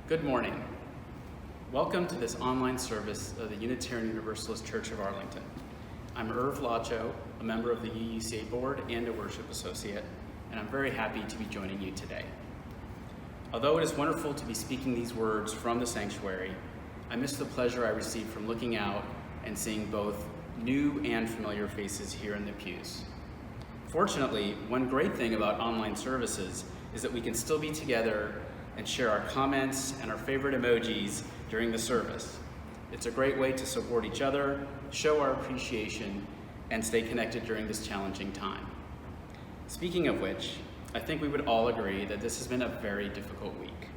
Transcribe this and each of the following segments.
Good morning. Welcome to this online service of the Unitarian Universalist Church of Arlington. I'm Irv Lacho, a member of the UUCA board and a worship associate, and I'm very happy to be joining you today. Although it is wonderful to be speaking these words from the sanctuary, I miss the pleasure I received from looking out and seeing both new and familiar faces here in the pews. Fortunately, one great thing about online services is that we can still be together and share our comments and our favorite emojis during the service. It's a great way to support each other, show our appreciation, and stay connected during this challenging time. Speaking of which, I think we would all agree that this has been a very difficult week.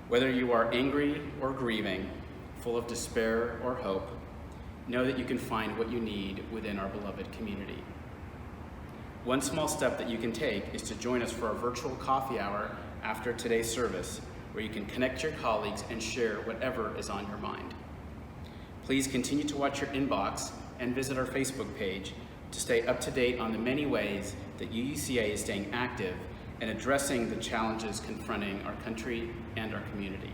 Whether you are angry or grieving, full of despair or hope, know that you can find what you need within our beloved community. One small step that you can take is to join us for our virtual coffee hour after today's service, where you can connect your colleagues and share whatever is on your mind. Please continue to watch your inbox and visit our Facebook page to stay up to date on the many ways that UUCA is staying active and addressing the challenges confronting our country and our community.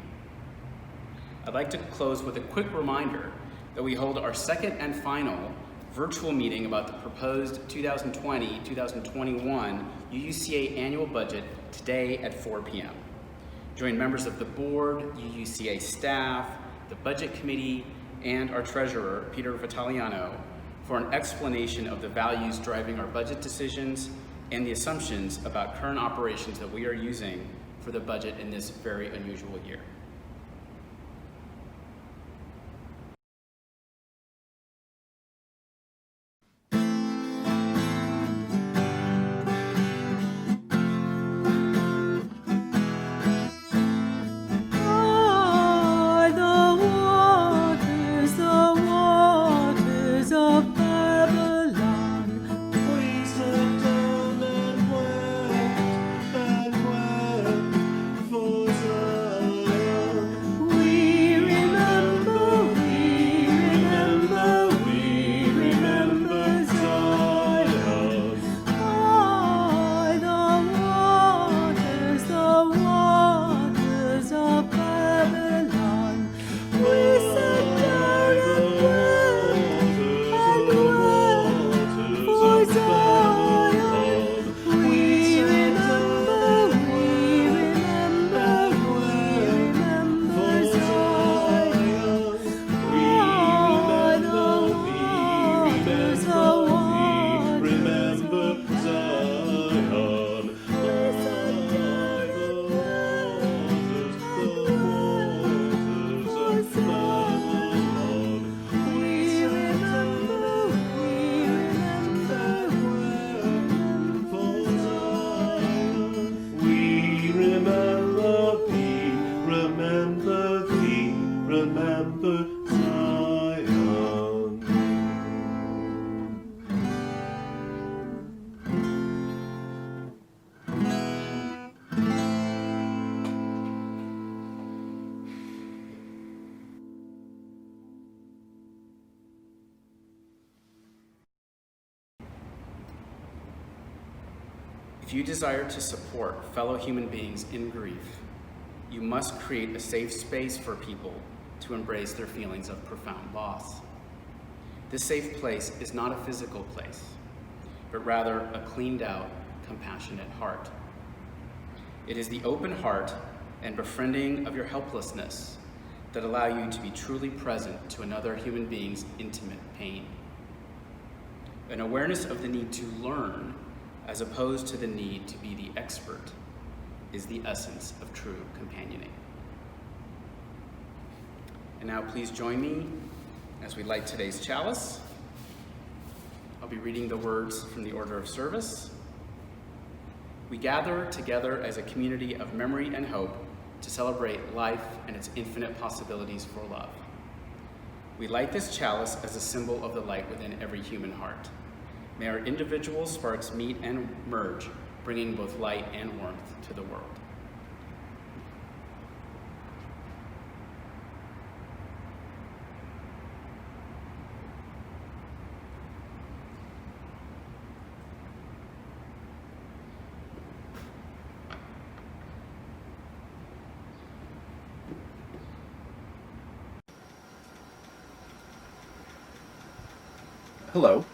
I'd like to close with a quick reminder that we hold our second and final virtual meeting about the proposed 2020-2021 UUCA annual budget today at 4 p.m. Join members of the board, UUCA staff, the budget committee, and our treasurer, Peter Vitaliano, for an explanation of the values driving our budget decisions and the assumptions about current operations that we are using for the budget in this very unusual year. If you desire to support fellow human beings in grief, you must create a safe space for people to embrace their feelings of profound loss. This safe place is not a physical place, but rather a cleaned out, compassionate heart. It is the open heart and befriending of your helplessness that allow you to be truly present to another human being's intimate pain. An awareness of the need to learn as opposed to the need to be the expert is the essence of true companioning. And now please join me as we light today's chalice. I'll be reading the words from the order of service. We gather together as a community of memory and hope to celebrate life and its infinite possibilities for love. We light this chalice as a symbol of the light within every human heart. May our individual sparks meet and merge, bringing both light and warmth to the world. Hello,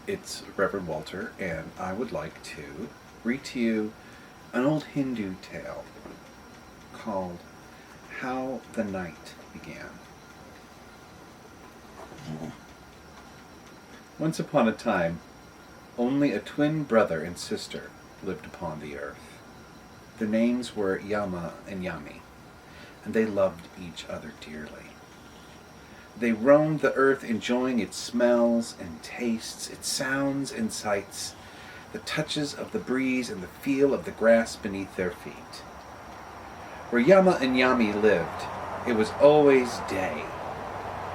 it's Reverend Walter, and I would like to read to you an old Hindu tale called How the Night Began. Once upon a time, only a twin brother and sister lived upon the earth. Their names were Yama and Yami, and they loved each other dearly. They roamed the earth enjoying its smells and tastes, its sounds and sights, the touches of the breeze and the feel of the grass beneath their feet. Where Yama and Yami lived, it was always day,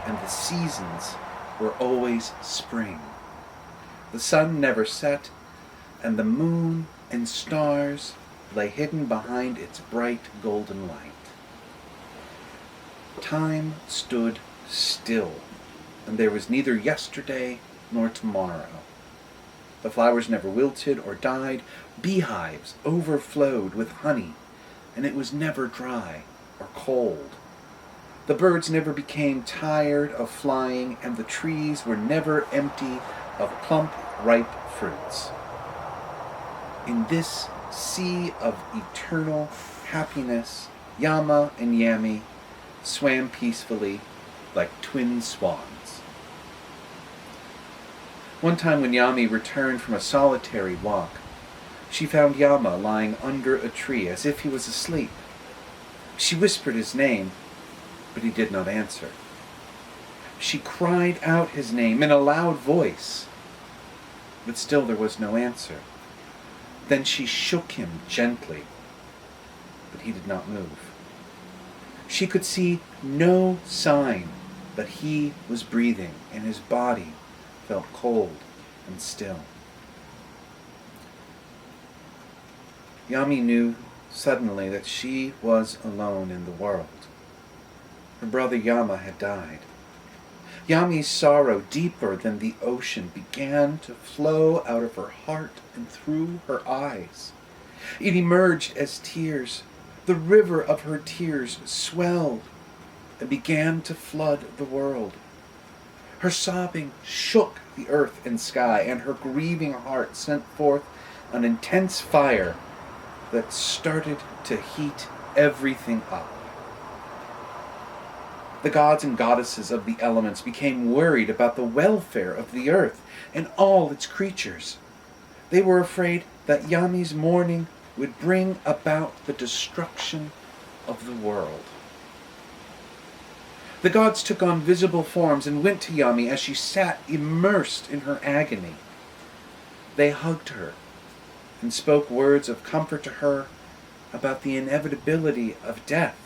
and the seasons were always spring. The sun never set, and the moon and stars lay hidden behind its bright golden light. Time stood still, and there was neither yesterday nor tomorrow. The flowers never wilted or died, beehives overflowed with honey, and it was never dry or cold. The birds never became tired of flying, and the trees were never empty of plump, ripe fruits. In this sea of eternal happiness, Yama and Yami swam peacefully like twin swans. One time when Yami returned from a solitary walk, she found Yama lying under a tree as if he was asleep. She whispered his name, but he did not answer. She cried out his name in a loud voice, but still there was no answer. Then she shook him gently, but he did not move. She could see no sign that he was breathing, and his body felt cold and still. Yami knew suddenly that she was alone in the world. Her brother Yama had died. Yami's sorrow, deeper than the ocean, began to flow out of her heart and through her eyes. It emerged as tears. The river of her tears swelled and began to flood the world. Her sobbing shook the earth and sky, and her grieving heart sent forth an intense fire that started to heat everything up. The gods and goddesses of the elements became worried about the welfare of the earth and all its creatures. They were afraid that Yami's mourning would bring about the destruction of the world. The gods took on visible forms and went to Yami as she sat immersed in her agony. They hugged her and spoke words of comfort to her about the inevitability of death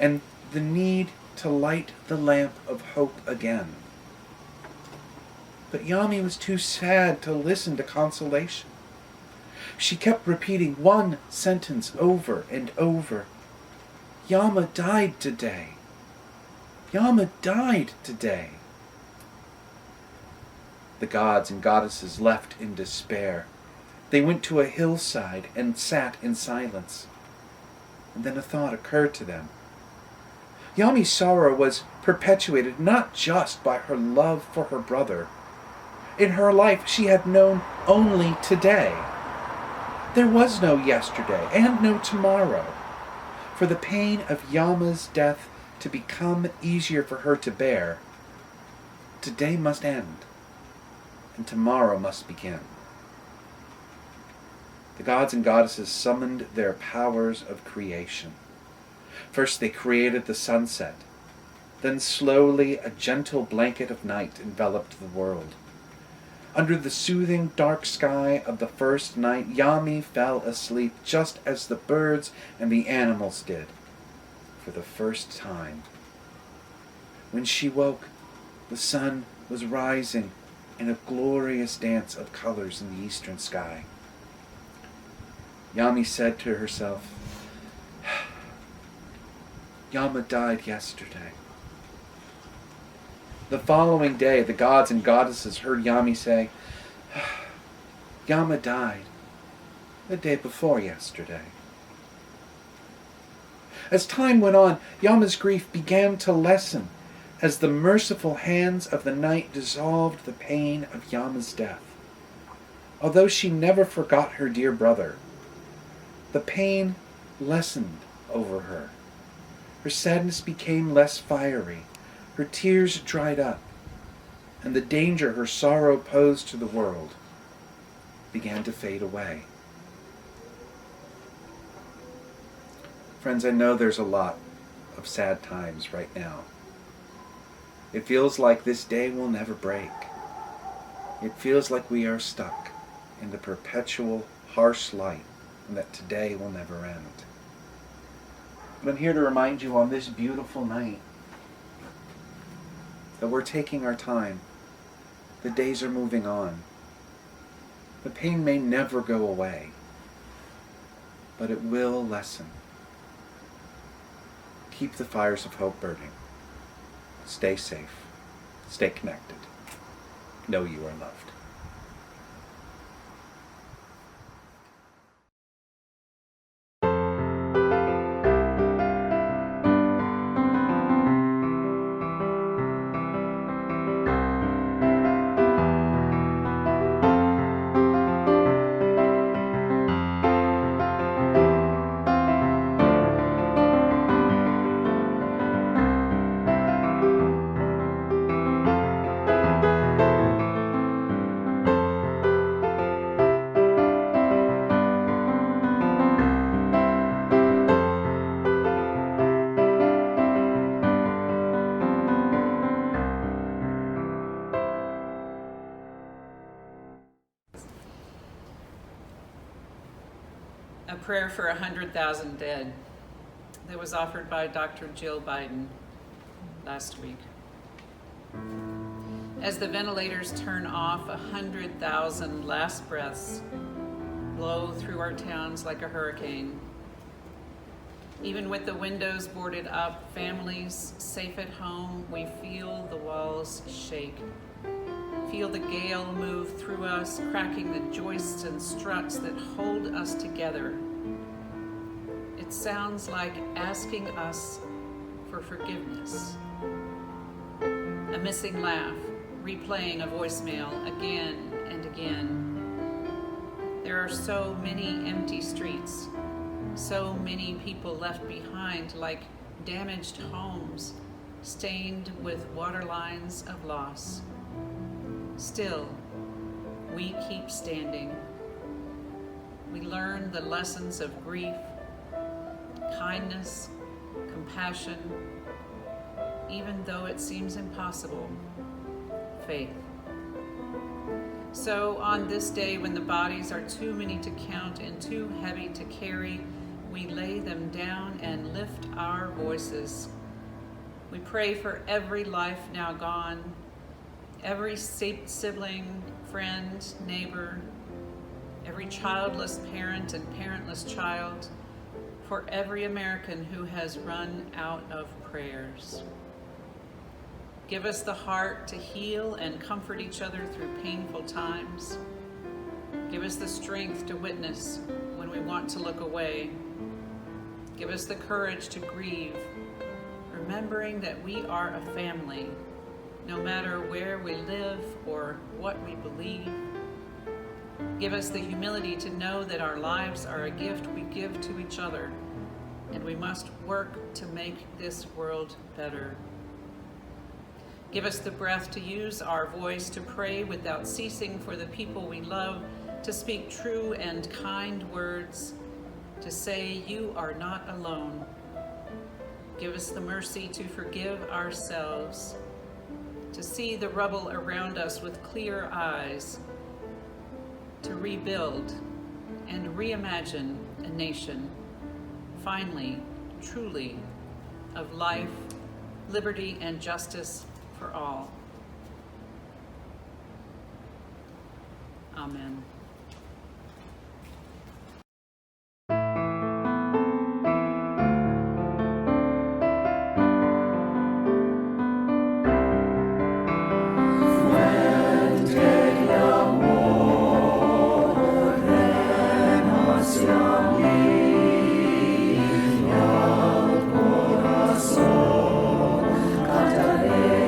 and the need to light the lamp of hope again. But Yami was too sad to listen to consolation. She kept repeating one sentence over and over. Yama died today. Yama died today. The gods and goddesses left in despair. They went to a hillside and sat in silence. And then a thought occurred to them. Yami's sorrow was perpetuated not just by her love for her brother. In her life, she had known only today. There was no yesterday and no tomorrow. For the pain of Yama's death to become easier for her to bear, today must end, and tomorrow must begin. The gods and goddesses summoned their powers of creation. First they created the sunset. Then slowly a gentle blanket of night enveloped the world. Under the soothing dark sky of the first night, Yami fell asleep just as the birds and the animals did, for the first time. When she woke, the sun was rising in a glorious dance of colors in the eastern sky. Yami said to herself, Yama died yesterday. The following day, the gods and goddesses heard Yami say, Yama died the day before yesterday. As time went on, Yama's grief began to lessen as the merciful hands of the night dissolved the pain of Yama's death. Although she never forgot her dear brother, the pain lessened over her. Her sadness became less fiery, her tears dried up, and the danger her sorrow posed to the world began to fade away. Friends, I know there's a lot of sad times right now. It feels like this day will never break. It feels like we are stuck in the perpetual harsh light and that today will never end. But I'm here to remind you on this beautiful night that we're taking our time. The days are moving on. The pain may never go away, but it will lessen. Keep the fires of hope burning. Stay safe. Stay connected. Know you are loved. A prayer for 100,000 dead that was offered by Dr. Jill Biden last week. As the ventilators turn off, 100,000 last breaths blow through our towns like a hurricane. Even with the windows boarded up, families safe at home, we feel the walls shake. Feel the gale move through us, cracking the joists and struts that hold us together. It sounds like asking us for forgiveness. A missing laugh, replaying a voicemail again and again. There are so many empty streets, so many people left behind like damaged homes, stained with water lines of loss. Still, we keep standing. We learn the lessons of grief, kindness, compassion, even though it seems impossible, faith. So on this day when the bodies are too many to count and too heavy to carry, we lay them down and lift our voices. We pray for every life now gone, every sibling, friend, neighbor, every childless parent and parentless child, for every American who has run out of prayers. Give us the heart to heal and comfort each other through painful times. Give us the strength to witness when we want to look away. Give us the courage to grieve, remembering that we are a family, no matter where we live or what we believe. Give us the humility to know that our lives are a gift we give to each other, and we must work to make this world better. Give us the breath to use our voice to pray without ceasing for the people we love, to speak true and kind words, to say you are not alone. Give us the mercy to forgive ourselves, to see the rubble around us with clear eyes, to rebuild and reimagine a nation, finally, truly, of life, liberty, and justice for all. Amen. Cantaré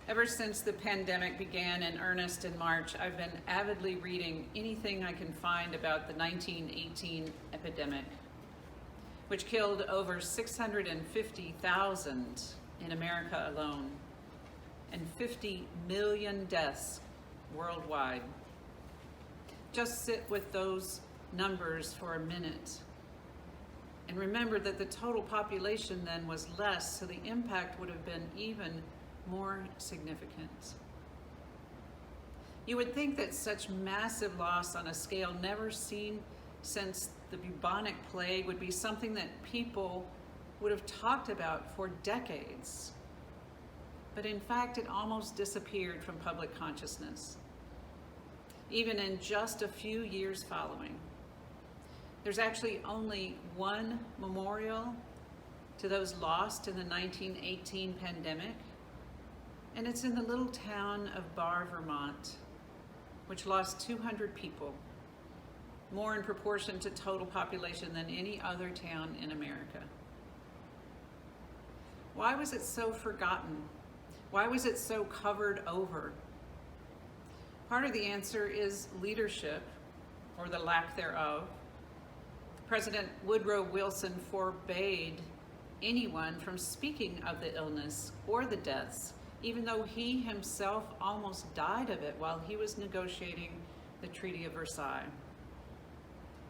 Ever since the pandemic began in earnest in March, I've been avidly reading anything I can find about the 1918 epidemic, which killed over 650,000 in America alone, and 50 million deaths worldwide. Just sit with those numbers for a minute and remember that the total population then was less, so the impact would have been even more significant. You would think that such massive loss on a scale never seen since the bubonic plague would be something that people would have talked about for decades. But in fact, it almost disappeared from public consciousness, even in just a few years following. There's actually only one memorial to those lost in the 1918 pandemic, and it's in the little town of Barre, Vermont, which lost 200 people, more in proportion to total population than any other town in America. Why was it so forgotten? Why was it so covered over? Part of the answer is leadership, or the lack thereof. President Woodrow Wilson forbade anyone from speaking of the illness or the deaths, even though he himself almost died of it while he was negotiating the Treaty of Versailles.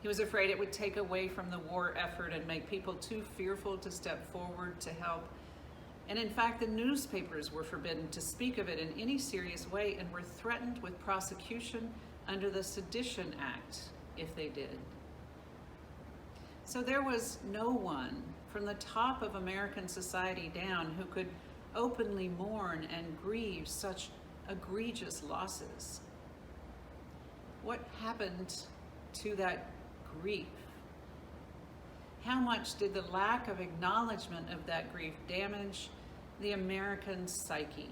He was afraid it would take away from the war effort and make people too fearful to step forward to help. And in fact, the newspapers were forbidden to speak of it in any serious way and were threatened with prosecution under the Sedition Act if they did. So there was no one from the top of American society down who could openly mourn and grieve such egregious losses. What happened to that grief? How much did the lack of acknowledgement of that grief damage the American psyche?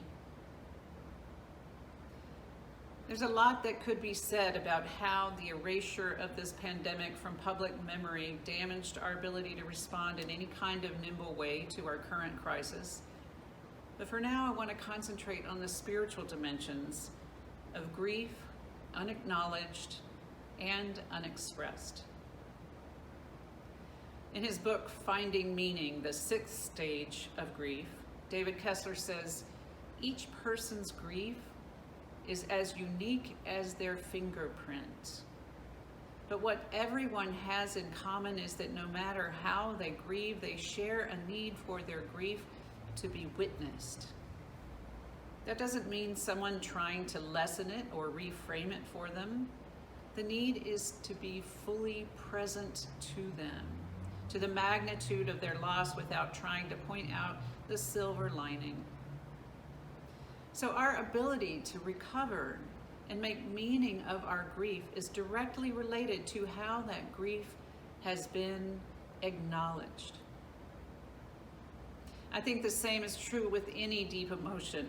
There's a lot that could be said about how the erasure of this pandemic from public memory damaged our ability to respond in any kind of nimble way to our current crisis. But for now, I want to concentrate on the spiritual dimensions of grief, unacknowledged and unexpressed. In his book, Finding Meaning, the sixth stage of grief, David Kessler says, each person's grief is as unique as their fingerprint. But what everyone has in common is that no matter how they grieve, they share a need for their grief to be witnessed. That doesn't mean someone trying to lessen it or reframe it for them. The need is to be fully present to them, to the magnitude of their loss without trying to point out the silver lining. So our ability to recover and make meaning of our grief is directly related to how that grief has been acknowledged. I think the same is true with any deep emotion.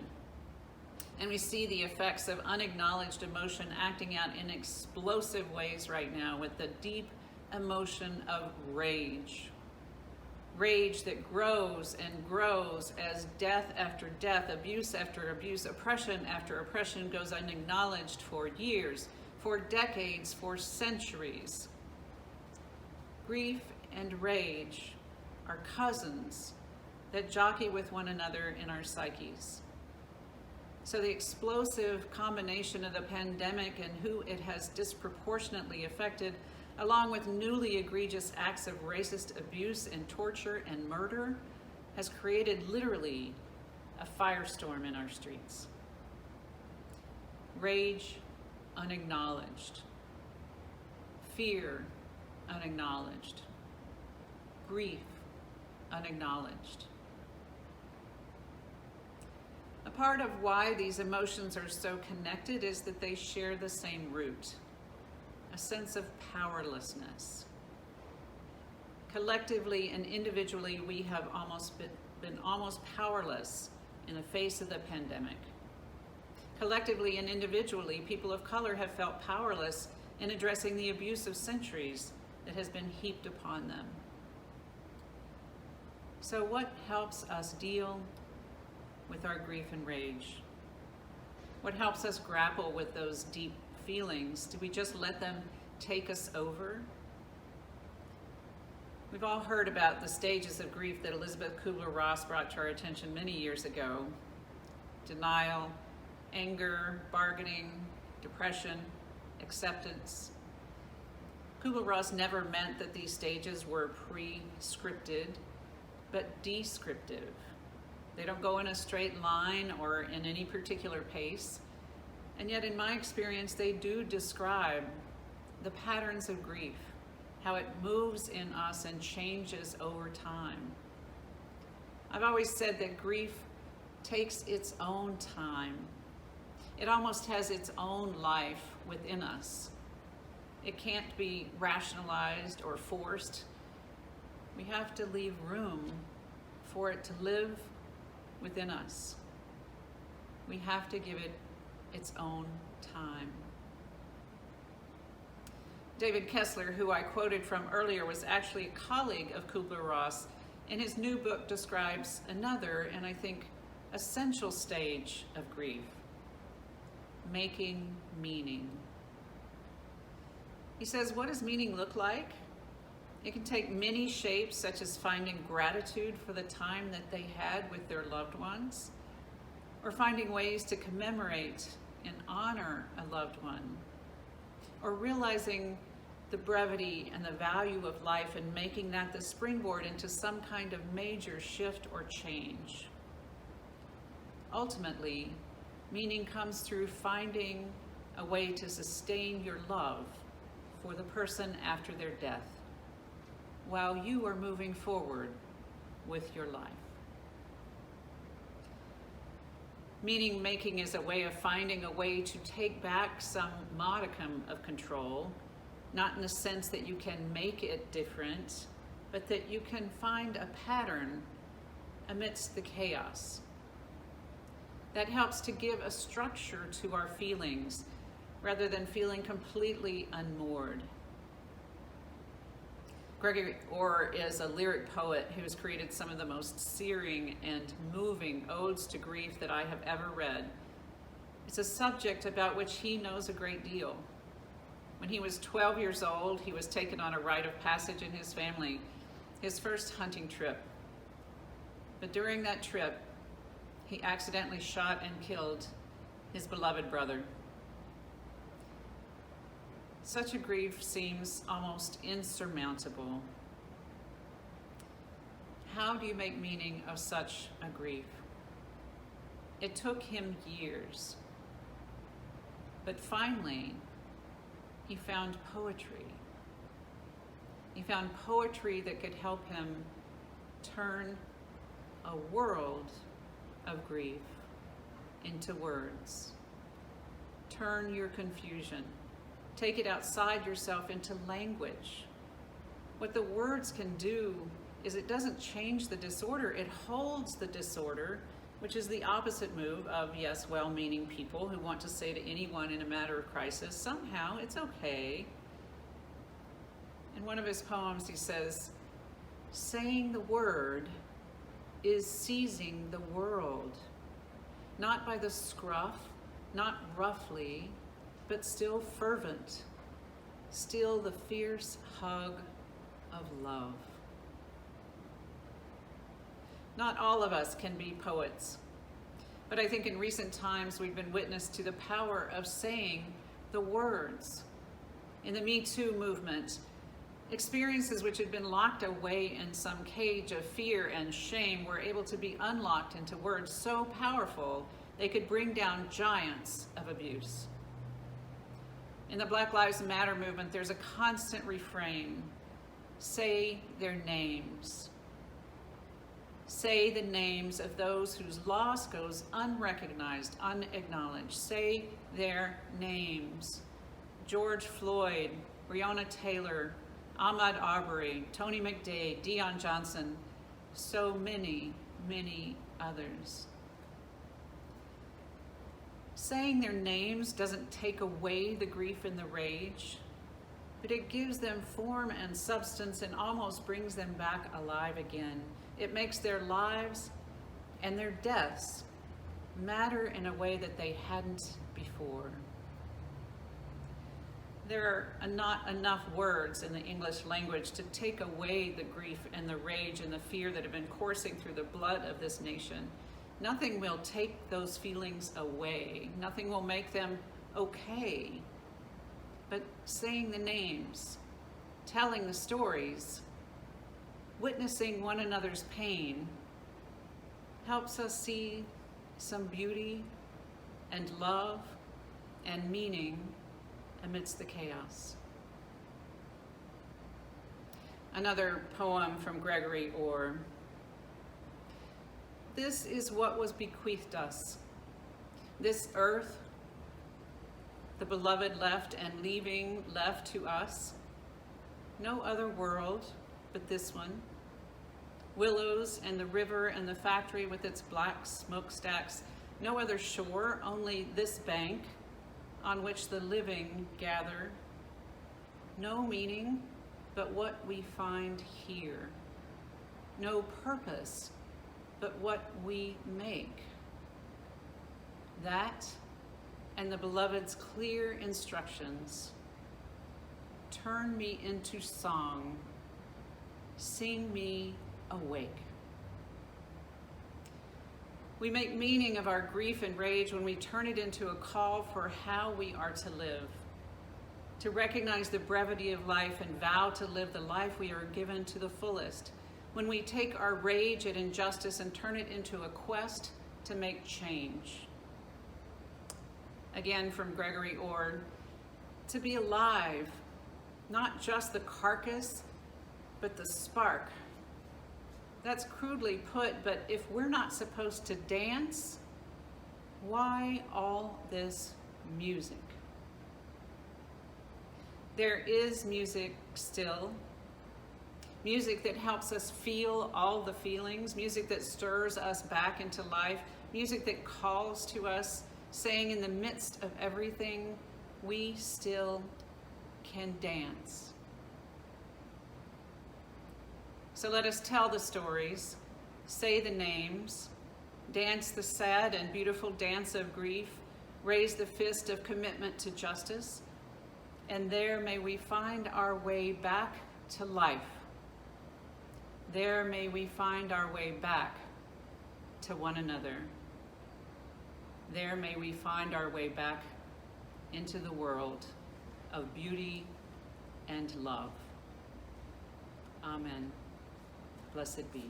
And we see the effects of unacknowledged emotion acting out in explosive ways right now with the deep emotion of rage. Rage that grows and grows as death after death, abuse after abuse, oppression after oppression goes unacknowledged for years, for decades, for centuries. Grief and rage are cousins that jockey with one another in our psyches. So the explosive combination of the pandemic and who it has disproportionately affected, along with newly egregious acts of racist abuse and torture and murder, has created literally a firestorm in our streets. Rage unacknowledged. Fear unacknowledged. Grief unacknowledged. A part of why these emotions are so connected is that they share the same root. A sense of powerlessness. Collectively and individually, we have been almost powerless in the face of the pandemic. Collectively and individually, people of color have felt powerless in addressing the abuse of centuries that has been heaped upon them. So what helps us deal with our grief and rage? What helps us grapple with those deep feelings? Do we just let them take us over? We've all heard about the stages of grief that Elisabeth Kubler-Ross brought to our attention many years ago. Denial, anger, bargaining, depression, acceptance. Kubler-Ross never meant that these stages were pre-scripted, but descriptive. They don't go in a straight line or in any particular pace. And yet, in my experience, they do describe the patterns of grief, how it moves in us and changes over time. I've always said that grief takes its own time. It almost has its own life within us. It can't be rationalized or forced. We have to leave room for it to live within us. We have to give it its own time. David Kessler, who I quoted from earlier, was actually a colleague of Kubler-Ross, and his new book describes another, and I think essential stage of grief: making meaning. He says, what does meaning look like? It can take many shapes, such as finding gratitude for the time that they had with their loved ones, or finding ways to commemorate and honor a loved one, or realizing the brevity and the value of life and making that the springboard into some kind of major shift or change. Ultimately, meaning comes through finding a way to sustain your love for the person after their death, while you are moving forward with your life. Meaning making is a way of finding a way to take back some modicum of control, not in the sense that you can make it different, but that you can find a pattern amidst the chaos. That helps to give a structure to our feelings rather than feeling completely unmoored. Gregory Orr is a lyric poet who has created some of the most searing and moving odes to grief that I have ever read. It's a subject about which he knows a great deal. When he was 12 years old, he was taken on a rite of passage in his family, his first hunting trip. But during that trip, he accidentally shot and killed his beloved brother. Such a grief seems almost insurmountable. How do you make meaning of such a grief? It took him years, but finally, he found poetry. He found poetry that could help him turn a world of grief into words. Turn your confusion. Take it outside yourself into language. What the words can do is it doesn't change the disorder, it holds the disorder, which is the opposite move of, yes, well-meaning people who want to say to anyone in a matter of crisis, somehow it's okay. In one of his poems, he says, saying the word is seizing the world, not by the scruff, not roughly, but still fervent, still the fierce hug of love. Not all of us can be poets, but I think in recent times we've been witness to the power of saying the words. In the Me Too movement, experiences which had been locked away in some cage of fear and shame were able to be unlocked into words so powerful they could bring down giants of abuse. In the Black Lives Matter movement, there's a constant refrain: say their names. Say the names of those whose loss goes unrecognized, unacknowledged. Say their names. George Floyd, Breonna Taylor, Ahmaud Arbery, Tony McDade, Dion Johnson, so many, many others. Saying their names doesn't take away the grief and the rage, but it gives them form and substance and almost brings them back alive again. It makes their lives and their deaths matter in a way that they hadn't before. There are not enough words in the English language to take away the grief and the rage and the fear that have been coursing through the blood of this nation. Nothing will take those feelings away. Nothing will make them okay. But saying the names, telling the stories, witnessing one another's pain helps us see some beauty and love and meaning amidst the chaos. Another poem from Gregory Orr. This is what was bequeathed us. This earth, the beloved left and leaving left to us. No other world but this one. Willows and the river and the factory with its black smokestacks. No other shore, only this bank on which the living gather. No meaning but what we find here. No purpose but what we make. That and the beloved's clear instructions. Turn me into song. Sing me awake. We make meaning of our grief and rage when we turn it into a call for how we are to live, to recognize the brevity of life and vow to live the life we are given to the fullest, when we take our rage at injustice and turn it into a quest to make change. Again from Gregory Orr, to be alive, not just the carcass, but the spark. That's crudely put, but if we're not supposed to dance, why all this music? There is music still. Music that helps us feel all the feelings, music that stirs us back into life, music that calls to us, saying in the midst of everything, we still can dance. So let us tell the stories, say the names, dance the sad and beautiful dance of grief, raise the fist of commitment to justice, and there may we find our way back to life. There may we find our way back to one another. There may we find our way back into the world of beauty and love. Amen. Blessed be.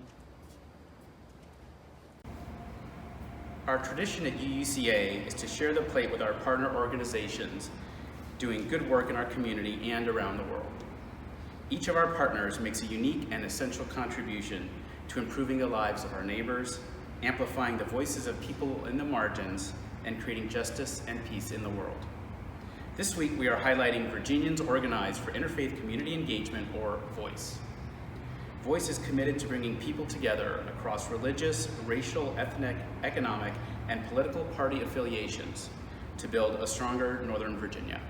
Our tradition at UUCA is to share the plate with our partner organizations doing good work in our community and around the world. Each of our partners makes a unique and essential contribution to improving the lives of our neighbors, amplifying the voices of people in the margins, and creating justice and peace in the world. This week we are highlighting Virginians Organized for Interfaith Community Engagement, or VOICE. VOICE is committed to bringing people together across religious, racial, ethnic, economic, and political party affiliations to build a stronger Northern Virginia.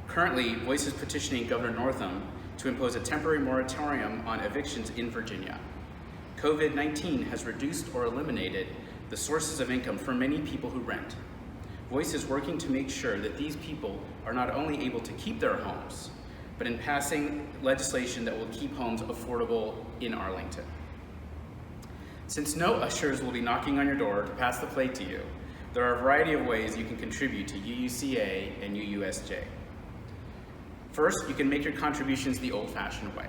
Currently, VOICE is petitioning Governor Northam to impose a temporary moratorium on evictions in Virginia. COVID-19 has reduced or eliminated the sources of income for many people who rent. VOICE is working to make sure that these people are not only able to keep their homes, but in passing legislation that will keep homes affordable in Arlington. Since no ushers will be knocking on your door to pass the plate to you, there are a variety of ways you can contribute to UUCA and UUSJ. First, you can make your contributions the old-fashioned way,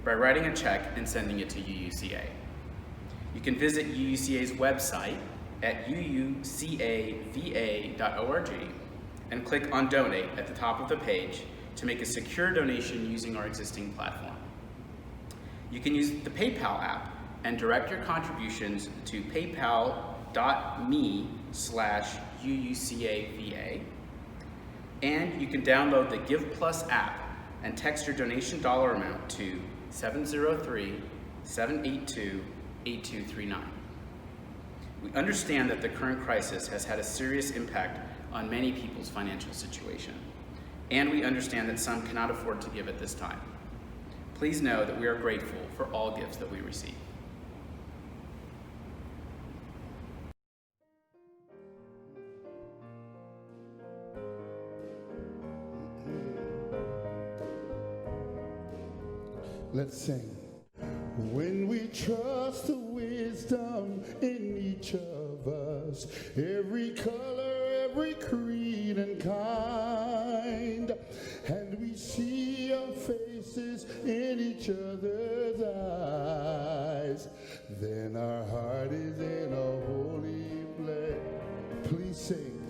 by writing a check and sending it to UUCA. You can visit UUCA's website at uucava.org and click on Donate at the top of the page to make a secure donation using our existing platform. You can use the PayPal app and direct your contributions to paypal.me/UUCAVA. And you can download the Give Plus app and text your donation dollar amount to 703-782-8239. We understand that the current crisis has had a serious impact on many people's financial situation, and we understand that some cannot afford to give at this time. Please know that we are grateful for all gifts that we receive. Let's sing. When we trust the wisdom in each of us, every color, every creed and kind, and we see our faces in each other's eyes, then our heart is in a holy place. Please sing.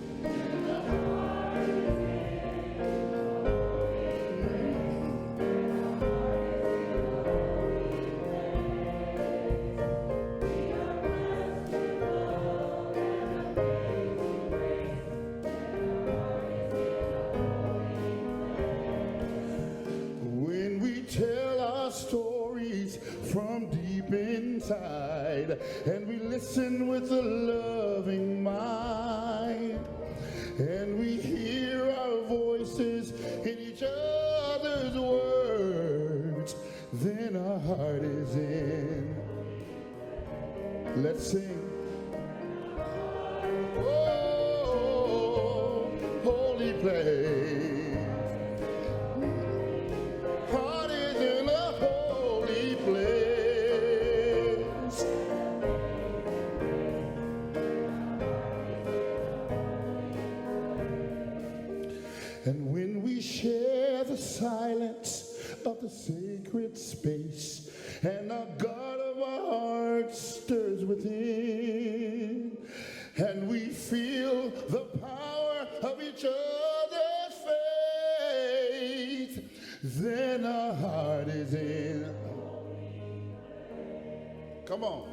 When we tell our stories from deep inside, and we listen with a loving mind, and we hear our voices in each other's words, then our heart is in. Let's sing. Oh, holy place. Heart is in a holy place. And when we share the silence of the sacred space, and the God of our hearts stirs within, and we feel the power of each other's faith, then our heart is in. Come on.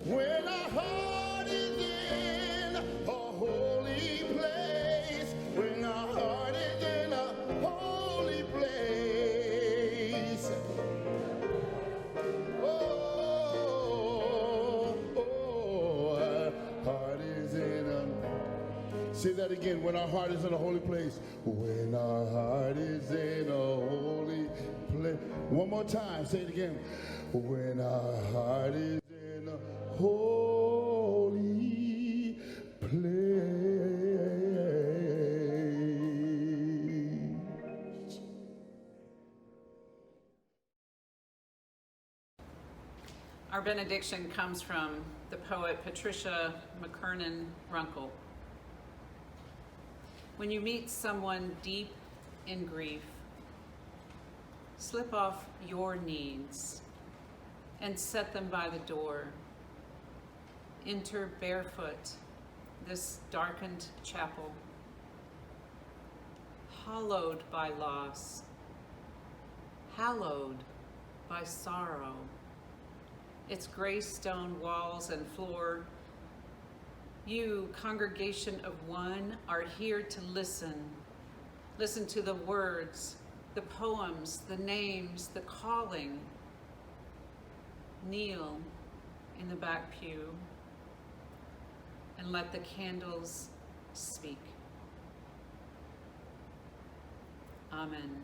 When our heart is in a holy place, when our heart is in a holy place. Oh, our heart is in a. Say that again. When our heart is in a holy place. When our heart is in a holy place. One more time. Say it again. When our heart is in a holy place. Our benediction comes from the poet Patricia McKernan Runkle. When you meet someone deep in grief, slip off your needs and set them by the door. Enter barefoot this darkened chapel, hollowed by loss, hallowed by sorrow. Its gray stone walls and floor. You, congregation of one, are here to listen. Listen to the words, the poems, the names, the calling. Kneel in the back pew and let the candles speak. Amen.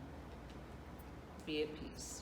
Be at peace.